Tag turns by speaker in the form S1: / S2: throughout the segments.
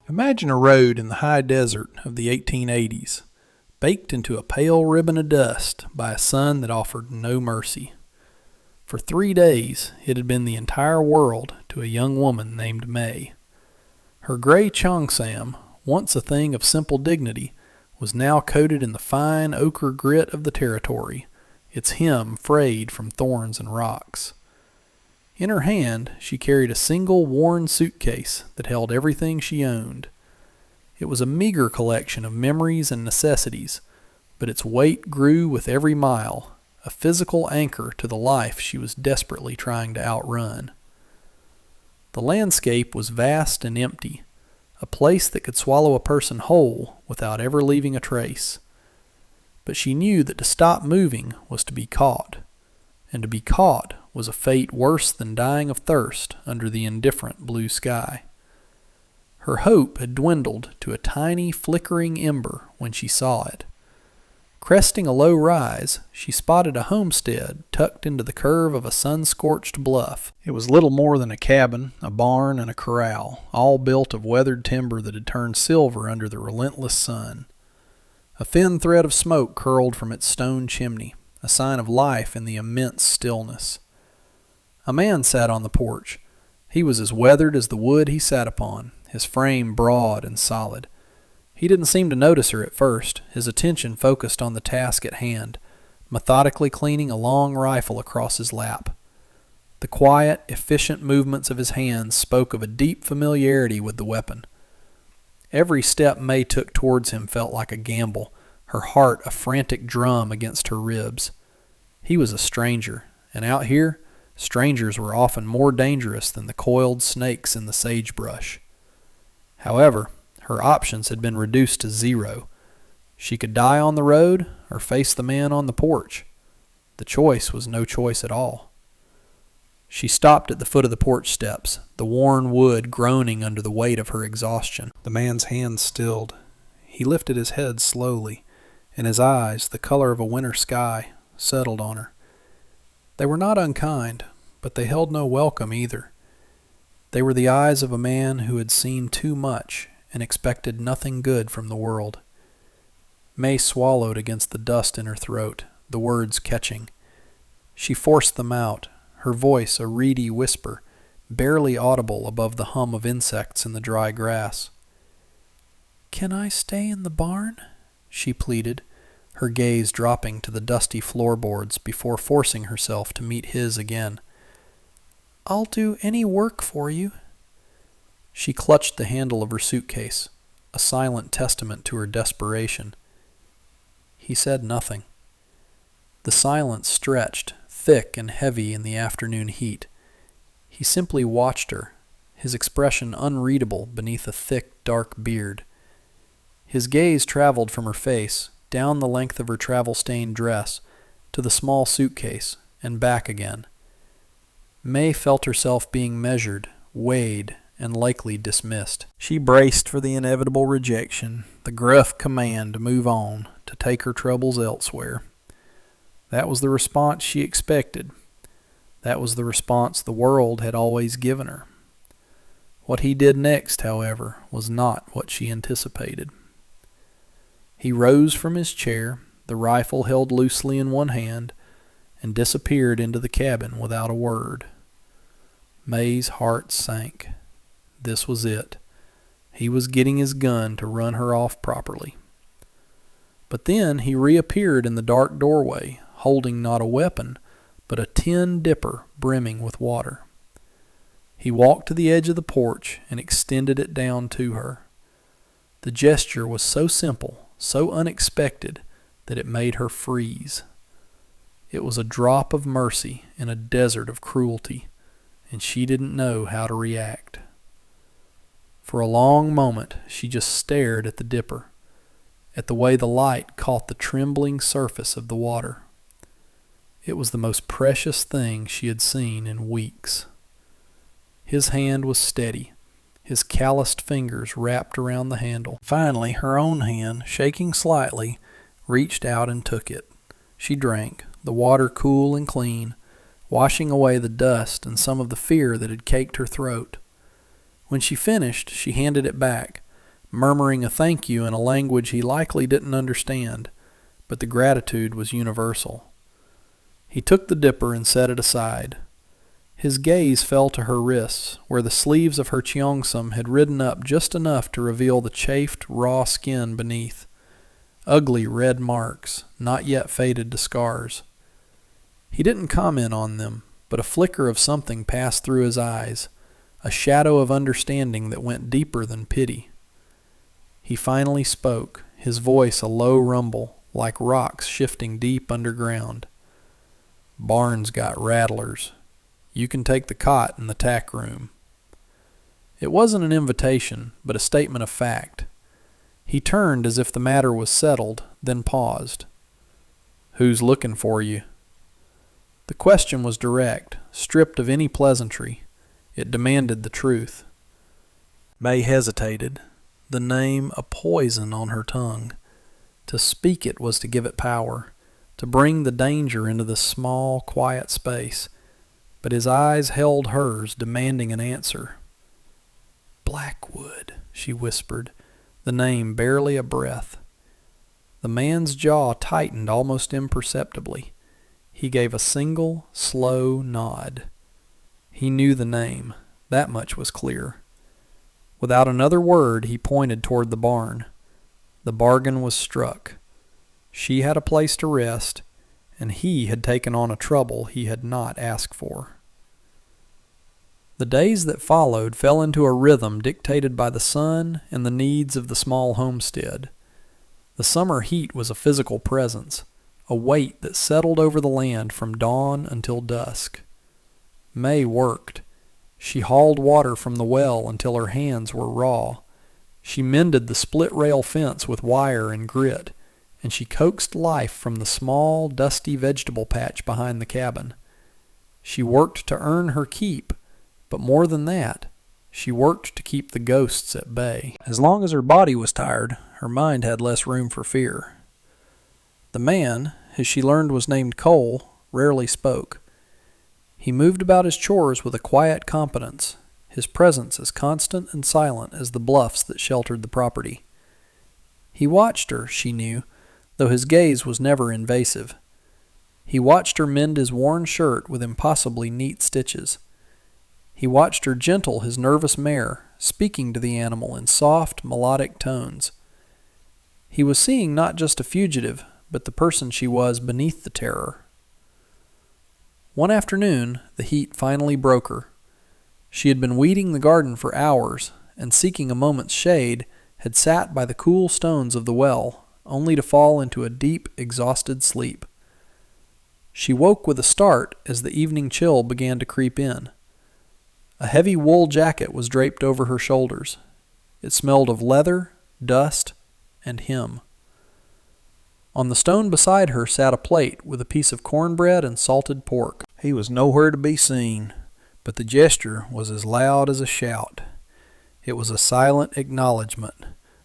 S1: Imagine a road in the high desert of the 1880s, baked into a pale ribbon of dust by a sun that offered no mercy. For 3 days, it had been the entire world to a young woman named May. Her gray cheongsam, once a thing of simple dignity, was now coated in the fine ochre grit of the territory, its hem frayed from thorns and rocks. In her hand, she carried a single worn suitcase that held everything she owned. It was a meager collection of memories and necessities, but its weight grew with every mile, a physical anchor to the life she was desperately trying to outrun. The landscape was vast and empty, a place that could swallow a person whole without ever leaving a trace. But she knew that to stop moving was to be caught, and to be caught was a fate worse than dying of thirst under the indifferent blue sky. Her hope had dwindled to a tiny flickering ember when she saw it. Cresting a low rise, she spotted a homestead tucked into the curve of a sun-scorched bluff. It was little more than a cabin, a barn, and a corral, all built of weathered timber that had turned silver under the relentless sun. A thin thread of smoke curled from its stone chimney, a sign of life in the immense stillness. A man sat on the porch. He was as weathered as the wood he sat upon, his frame broad and solid. He didn't seem to notice her at first, his attention focused on the task at hand, methodically cleaning a long rifle across his lap. The quiet, efficient movements of his hands spoke of a deep familiarity with the weapon. Every step May took towards him felt like a gamble, her heart a frantic drum against her ribs. He was a stranger, and out here, strangers were often more dangerous than the coiled snakes in the sagebrush. However, her options had been reduced to zero. She could die on the road or face the man on the porch. The choice was no choice at all. She stopped at the foot of the porch steps, the worn wood groaning under the weight of her exhaustion. The man's hands stilled. He lifted his head slowly, and his eyes, the color of a winter sky, settled on her. They were not unkind, but they held no welcome either. They were the eyes of a man who had seen too much and expected nothing good from the world. May swallowed against the dust in her throat, the words catching. She forced them out, her voice a reedy whisper, barely audible above the hum of insects in the dry grass. "Can I stay in the barn?" she pleaded, her gaze dropping to the dusty floorboards before forcing herself to meet his again. "I'll do any work for you." She clutched the handle of her suitcase, a silent testament to her desperation. He said nothing. The silence stretched, thick and heavy in the afternoon heat. He simply watched her, his expression unreadable beneath a thick, dark beard. His gaze traveled from her face, down the length of her travel-stained dress, to the small suitcase, and back again. May felt herself being measured, weighed, and likely dismissed. She braced for the inevitable rejection, the gruff command to move on, to take her troubles elsewhere. That was the response she expected. That was the response the world had always given her. What he did next, however, was not what she anticipated. He rose from his chair, the rifle held loosely in one hand, and disappeared into the cabin without a word. May's heart sank. This was it. He was getting his gun to run her off properly. But then he reappeared in the dark doorway, holding not a weapon, but a tin dipper brimming with water. He walked to the edge of the porch and extended it down to her. The gesture was so simple, so unexpected, that it made her freeze. It was a drop of mercy in a desert of cruelty, and she didn't know how to react. For a long moment she just stared at the dipper, at the way the light caught the trembling surface of the water. It was the most precious thing she had seen in weeks. His hand was steady, his calloused fingers wrapped around the handle. Finally, her own hand, shaking slightly, reached out and took it. She drank, the water cool and clean, washing away the dust and some of the fear that had caked her throat. When she finished, she handed it back, murmuring a thank you in a language he likely didn't understand, but the gratitude was universal. He took the dipper and set it aside. His gaze fell to her wrists, where the sleeves of her cheongsam had ridden up just enough to reveal the chafed, raw skin beneath. Ugly red marks, not yet faded to scars. He didn't comment on them, but a flicker of something passed through his eyes, a shadow of understanding that went deeper than pity. He finally spoke, his voice a low rumble, like rocks shifting deep underground. "Barn's got rattlers. You can take the cot in the tack room." It wasn't an invitation, but a statement of fact. He turned as if the matter was settled, then paused. "Who's looking for you?" The question was direct, stripped of any pleasantry. It demanded the truth. May hesitated, the name a poison on her tongue. To speak it was to give it power, to bring the danger into this small, quiet space. But his eyes held hers, demanding an answer. "Blackwood," she whispered, the name barely a breath. The man's jaw tightened almost imperceptibly. He gave a single, slow nod. He knew the name. That much was clear. Without another word, he pointed toward the barn. The bargain was struck. She had a place to rest, and he had taken on a trouble he had not asked for. The days that followed fell into a rhythm dictated by the sun and the needs of the small homestead. The summer heat was a physical presence, a weight that settled over the land from dawn until dusk. May worked. She hauled water from the well until her hands were raw. She mended the split-rail fence with wire and grit, and she coaxed life from the small, dusty vegetable patch behind the cabin. She worked to earn her keep, but more than that, she worked to keep the ghosts at bay. As long as her body was tired, her mind had less room for fear. The man, as she learned was named Cole, rarely spoke. He moved about his chores with a quiet competence, his presence as constant and silent as the bluffs that sheltered the property. He watched her, she knew, though his gaze was never invasive. He watched her mend his worn shirt with impossibly neat stitches. He watched her gentle his nervous mare, speaking to the animal in soft, melodic tones. He was seeing not just a fugitive, but the person she was beneath the terror. One afternoon, the heat finally broke her. She had been weeding the garden for hours, and seeking a moment's shade, had sat by the cool stones of the well, only to fall into a deep, exhausted sleep. She woke with a start as the evening chill began to creep in. A heavy wool jacket was draped over her shoulders. It smelled of leather, dust, and him. On the stone beside her sat a plate with a piece of cornbread and salted pork. He was nowhere to be seen, but the gesture was as loud as a shout. It was a silent acknowledgment,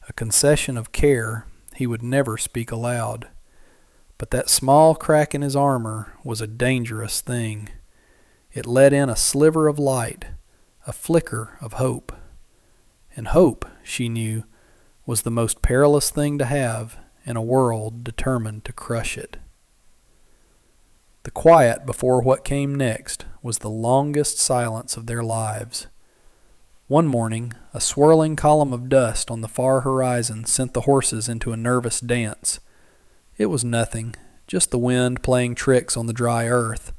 S1: a concession of care he would never speak aloud. But that small crack in his armor was a dangerous thing. It let in a sliver of light, a flicker of hope. And hope, she knew, was the most perilous thing to have in a world determined to crush it. The quiet before what came next was the longest silence of their lives. One morning, a swirling column of dust on the far horizon sent the horses into a nervous dance. It was nothing, just the wind playing tricks on the dry earth.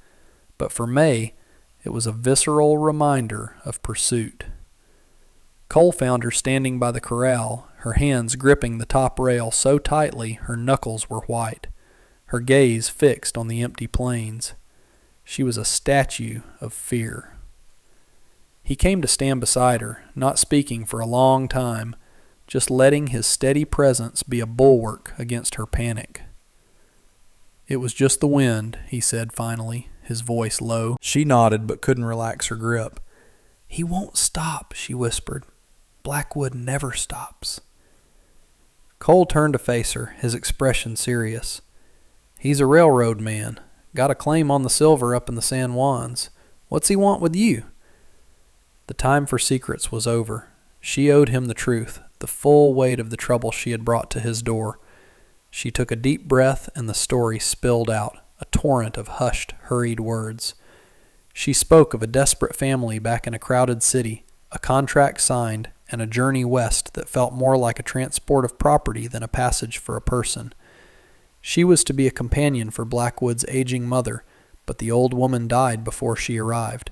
S1: But for May, it was a visceral reminder of pursuit. Cole found her standing by the corral, her hands gripping the top rail so tightly her knuckles were white, her gaze fixed on the empty plains. She was a statue of fear. He came to stand beside her, not speaking for a long time, just letting his steady presence be a bulwark against her panic. "It was just the wind," he said finally, his voice low. She nodded but couldn't relax her grip. "He won't stop," she whispered. "Blackwood never stops." Cole turned to face her, his expression serious. "He's a railroad man. Got a claim on the silver up in the San Juans. What's he want with you?" The time for secrets was over. She owed him the truth, the full weight of the trouble she had brought to his door. She took a deep breath, and the story spilled out, a torrent of hushed, hurried words. She spoke of a desperate family back in a crowded city, a contract signed, and a journey west that felt more like a transport of property than a passage for a person. She was to be a companion for Blackwood's aging mother, but the old woman died before she arrived.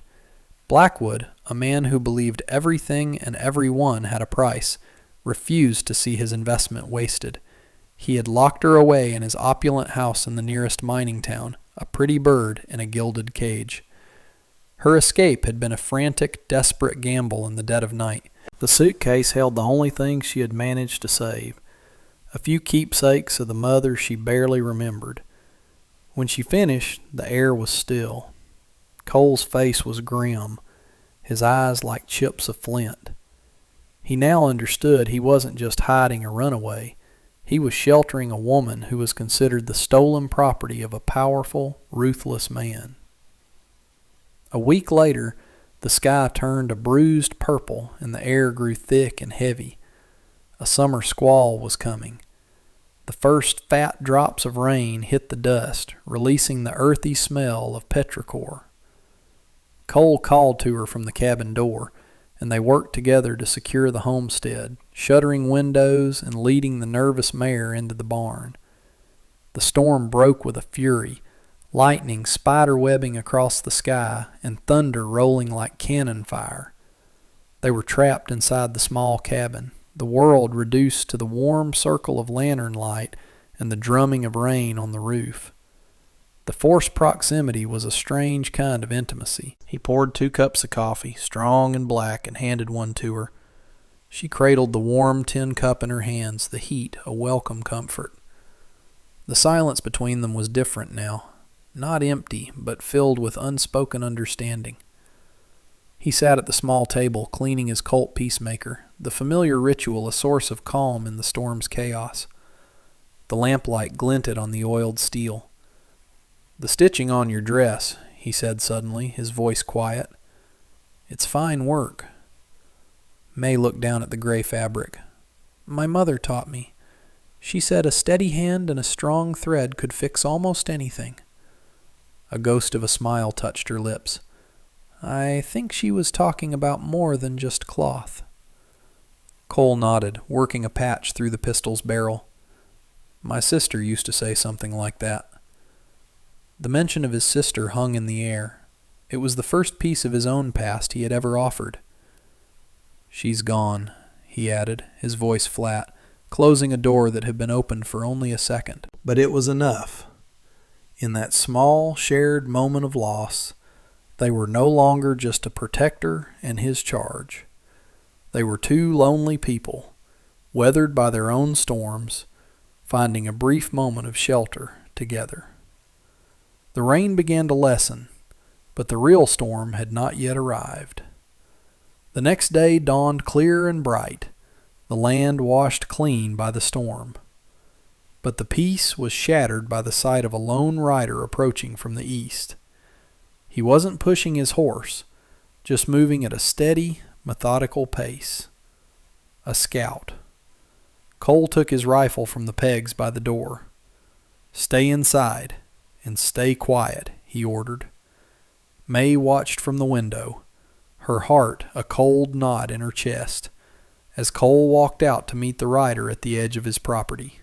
S1: Blackwood, a man who believed everything and everyone had a price, refused to see his investment wasted. He had locked her away in his opulent house in the nearest mining town, a pretty bird in a gilded cage. Her escape had been a frantic, desperate gamble in the dead of night. The suitcase held the only thing she had managed to save, a few keepsakes of the mother she barely remembered. When she finished, the air was still. Cole's face was grim, his eyes like chips of flint. He now understood he wasn't just hiding a runaway. He was sheltering a woman who was considered the stolen property of a powerful, ruthless man. A week later, the sky turned a bruised purple and the air grew thick and heavy. A summer squall was coming. The first fat drops of rain hit the dust, releasing the earthy smell of petrichor. Cole called to her from the cabin door, and they worked together to secure the homestead, shuttering windows and leading the nervous mare into the barn. The storm broke with a fury, lightning spider-webbing across the sky and thunder rolling like cannon fire. They were trapped inside the small cabin, the world reduced to the warm circle of lantern light and the drumming of rain on the roof. The forced proximity was a strange kind of intimacy. He poured 2 cups of coffee, strong and black, and handed one to her. She cradled the warm tin cup in her hands, the heat a welcome comfort. The silence between them was different now, not empty, but filled with unspoken understanding. He sat at the small table, cleaning his Colt peacemaker, the familiar ritual a source of calm in the storm's chaos. The lamplight glinted on the oiled steel. "The stitching on your dress," he said suddenly, his voice quiet. "It's fine work." May looked down at the gray fabric. "My mother taught me. She said a steady hand and a strong thread could fix almost anything." A ghost of a smile touched her lips. "I think she was talking about more than just cloth." Cole nodded, working a patch through the pistol's barrel. "My sister used to say something like that." The mention of his sister hung in the air. It was the first piece of his own past he had ever offered. "She's gone," he added, his voice flat, closing a door that had been opened for only a second. But it was enough. In that small, shared moment of loss, they were no longer just a protector and his charge. They were 2 lonely people, weathered by their own storms, finding a brief moment of shelter together. The rain began to lessen, but the real storm had not yet arrived. The next day dawned clear and bright, the land washed clean by the storm. But the peace was shattered by the sight of a lone rider approaching from the east. He wasn't pushing his horse, just moving at a steady, methodical pace. A scout. Cole took his rifle from the pegs by the door. "Stay inside. And stay quiet," he ordered. May watched from the window, her heart a cold knot in her chest, as Cole walked out to meet the rider at the edge of his property.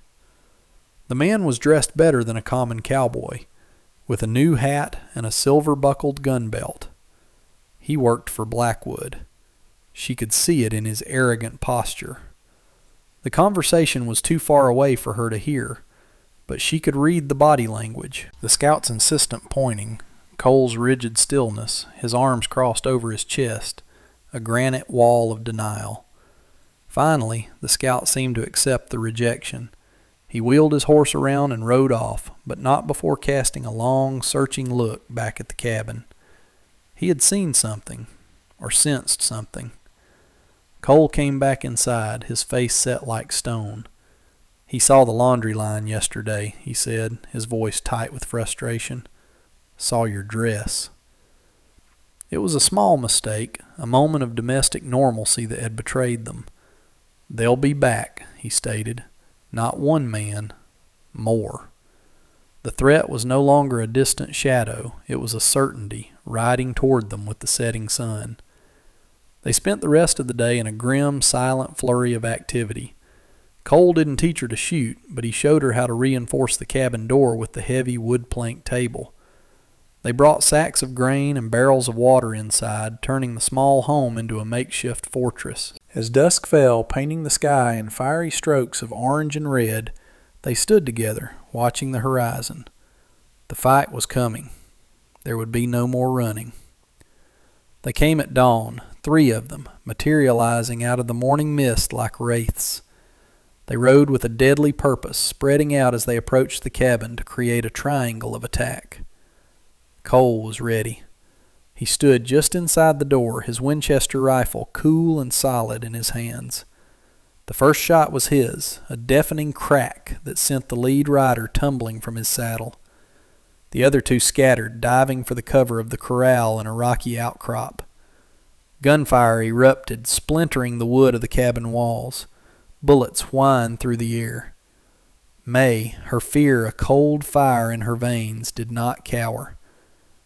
S1: The man was dressed better than a common cowboy, with a new hat and a silver-buckled gun belt. He worked for Blackwood. She could see it in his arrogant posture. The conversation was too far away for her to hear, but she could read the body language. The scout's insistent pointing, Cole's rigid stillness, his arms crossed over his chest, a granite wall of denial. Finally, the scout seemed to accept the rejection. He wheeled his horse around and rode off, but not before casting a long, searching look back at the cabin. He had seen something, or sensed something. Cole came back inside, his face set like stone. "He saw the laundry line yesterday," he said, his voice tight with frustration. "Saw your dress." It was a small mistake, a moment of domestic normalcy that had betrayed them. "They'll be back," he stated. "Not one man, more." The threat was no longer a distant shadow. It was a certainty, riding toward them with the setting sun. They spent the rest of the day in a grim, silent flurry of activity. Cole didn't teach her to shoot, but he showed her how to reinforce the cabin door with the heavy wood plank table. They brought sacks of grain and barrels of water inside, turning the small home into a makeshift fortress. As dusk fell, painting the sky in fiery strokes of orange and red, they stood together, watching the horizon. The fight was coming. There would be no more running. They came at dawn, 3 of them, materializing out of the morning mist like wraiths. They rode with a deadly purpose, spreading out as they approached the cabin to create a triangle of attack. Cole was ready. He stood just inside the door, his Winchester rifle cool and solid in his hands. The first shot was his, a deafening crack that sent the lead rider tumbling from his saddle. The other 2 scattered, diving for the cover of the corral in a rocky outcrop. Gunfire erupted, splintering the wood of the cabin walls. Bullets whined through the air. May, her fear a cold fire in her veins, did not cower.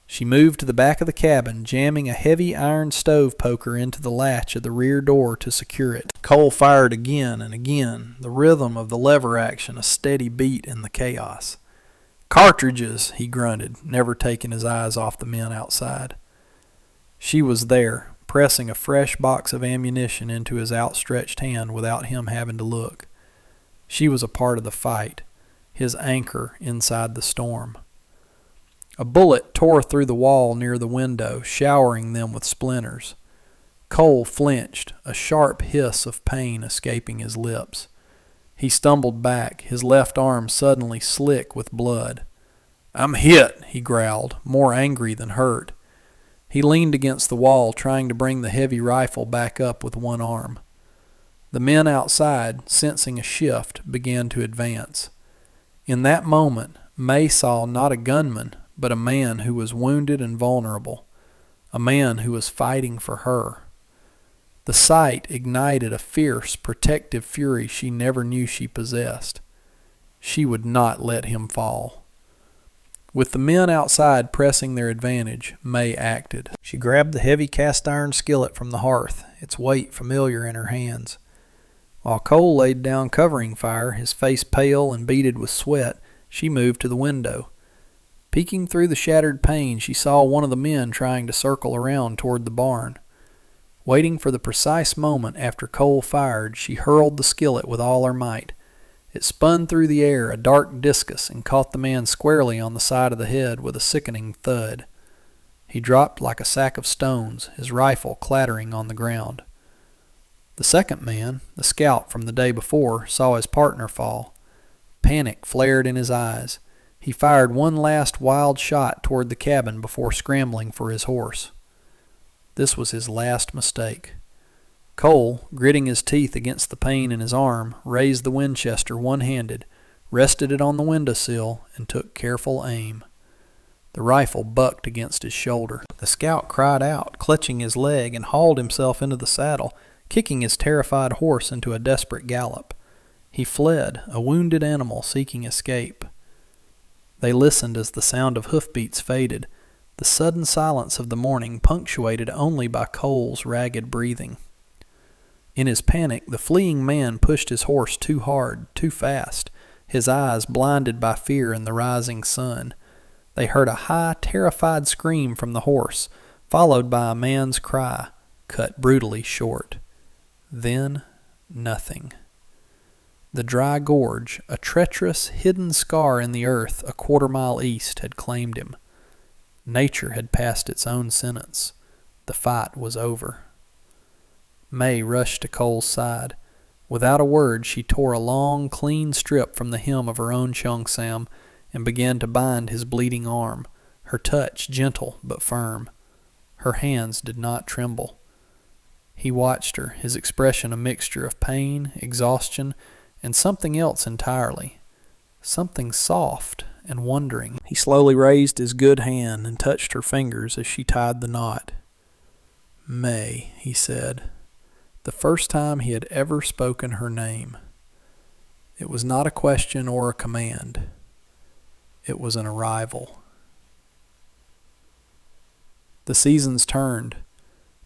S1: She moved to the back of the cabin, jamming a heavy iron stove poker into the latch of the rear door to secure it. Cole fired again and again, the rhythm of the lever action a steady beat in the chaos. "Cartridges," he grunted, never taking his eyes off the men outside. She was there, pressing a fresh box of ammunition into his outstretched hand without him having to look. She was a part of the fight, his anchor inside the storm. A bullet tore through the wall near the window, showering them with splinters. Cole flinched, a sharp hiss of pain escaping his lips. He stumbled back, his left arm suddenly slick with blood. "I'm hit," he growled, more angry than hurt. He leaned against the wall, trying to bring the heavy rifle back up with one arm. The men outside, sensing a shift, began to advance. In that moment, May saw not a gunman, but a man who was wounded and vulnerable, a man who was fighting for her. The sight ignited a fierce, protective fury she never knew she possessed. She would not let him fall. With the men outside pressing their advantage, May acted. She grabbed the heavy cast-iron skillet from the hearth, its weight familiar in her hands. While Cole laid down covering fire, his face pale and beaded with sweat, she moved to the window. Peeking through the shattered pane, she saw one of the men trying to circle around toward the barn. Waiting for the precise moment after Cole fired, she hurled the skillet with all her might. It spun through the air, a dark discus, and caught the man squarely on the side of the head with a sickening thud. He dropped like a sack of stones, his rifle clattering on the ground. The second man, the scout from the day before, saw his partner fall. Panic flared in his eyes. He fired one last wild shot toward the cabin before scrambling for his horse. This was his last mistake. Cole, gritting his teeth against the pain in his arm, raised the Winchester one-handed, rested it on the windowsill, and took careful aim. The rifle bucked against his shoulder. The scout cried out, clutching his leg, and hauled himself into the saddle, kicking his terrified horse into a desperate gallop. He fled, a wounded animal seeking escape. They listened as the sound of hoofbeats faded, the sudden silence of the morning punctuated only by Cole's ragged breathing. In his panic, the fleeing man pushed his horse too hard, too fast, his eyes blinded by fear in the rising sun. They heard a high, terrified scream from the horse, followed by a man's cry, cut brutally short. Then, nothing. The dry gorge, a treacherous, hidden scar in the earth a quarter-mile east, had claimed him. Nature had passed its own sentence. The fight was over. May rushed to Cole's side. Without a word, she tore a long, clean strip from the hem of her own cheongsam and began to bind his bleeding arm, her touch gentle but firm. Her hands did not tremble. He watched her, his expression a mixture of pain, exhaustion, and something else entirely. Something soft and wondering. He slowly raised his good hand and touched her fingers as she tied the knot. "May," he said. the first time he had ever spoken her name. It was not a question or a command. It was an arrival. The seasons turned.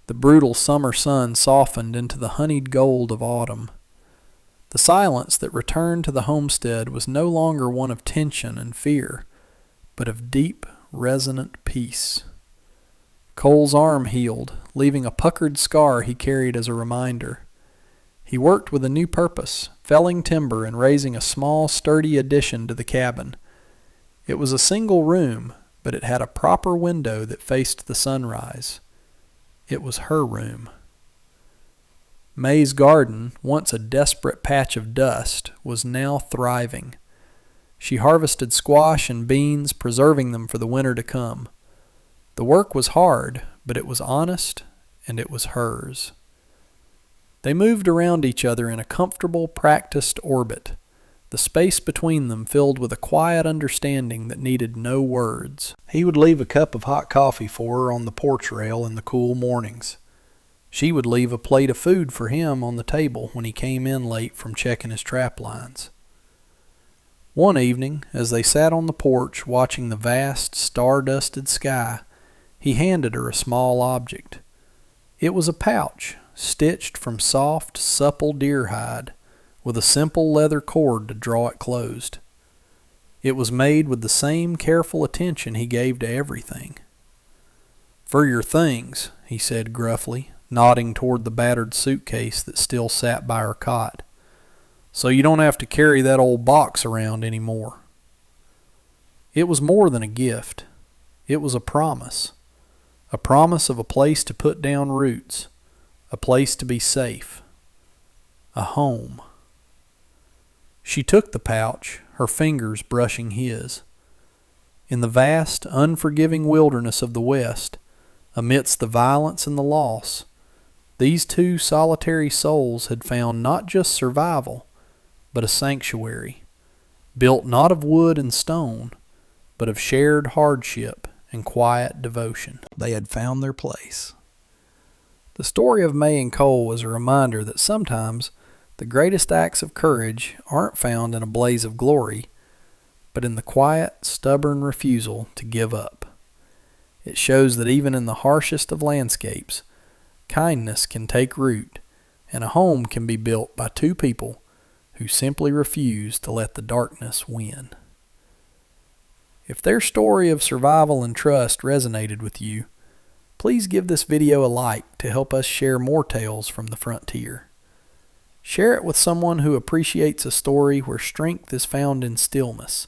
S1: The brutal summer sun softened into the honeyed gold of autumn. The silence that returned to the homestead was no longer one of tension and fear, but of deep, resonant peace. Cole's arm healed, leaving a puckered scar he carried as a reminder. He worked with a new purpose, felling timber and raising a small, sturdy addition to the cabin. It was a single room, but it had a proper window that faced the sunrise. It was her room. May's garden, once a desperate patch of dust, was now thriving. She harvested squash and beans, preserving them for the winter to come. The work was hard, but it was honest, and it was hers. They moved around each other in a comfortable, practiced orbit, the space between them filled with a quiet understanding that needed no words. He would leave a cup of hot coffee for her on the porch rail in the cool mornings. She would leave a plate of food for him on the table when he came in late from checking his trap lines. One evening, as they sat on the porch watching the vast, star-dusted sky, he handed her a small object. It was a pouch, stitched from soft, supple deer hide, with a simple leather cord to draw it closed. It was made with the same careful attention he gave to everything. "For your things," he said gruffly, nodding toward the battered suitcase that still sat by her cot. "So you don't have to carry that old box around anymore." It was more than a gift. It was a promise. A promise of a place to put down roots, a place to be safe, a home. She took the pouch, her fingers brushing his. In the vast, unforgiving wilderness of the West, amidst the violence and the loss, these two solitary souls had found not just survival, but a sanctuary, built not of wood and stone, but of shared hardship and quiet devotion. They had found their place. The story of May and Cole was a reminder that sometimes the greatest acts of courage aren't found in a blaze of glory, but in the quiet, stubborn refusal to give up. It shows that even in the harshest of landscapes, kindness can take root, and a home can be built by two people who simply refuse to let the darkness win. If their story of survival and trust resonated with you, please give this video a like to help us share more tales from the frontier. Share it with someone who appreciates a story where strength is found in stillness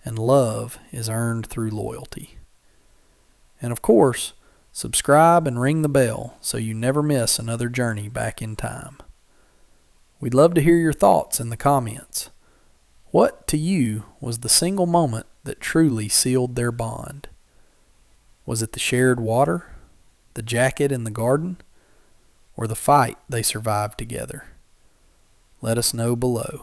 S1: and love is earned through loyalty. And of course, subscribe and ring the bell so you never miss another journey back in time. We'd love to hear your thoughts in the comments. What, to you, was the single moment that truly sealed their bond? Was it the shared water, the jacket in the garden, or the fight they survived together? Let us know below.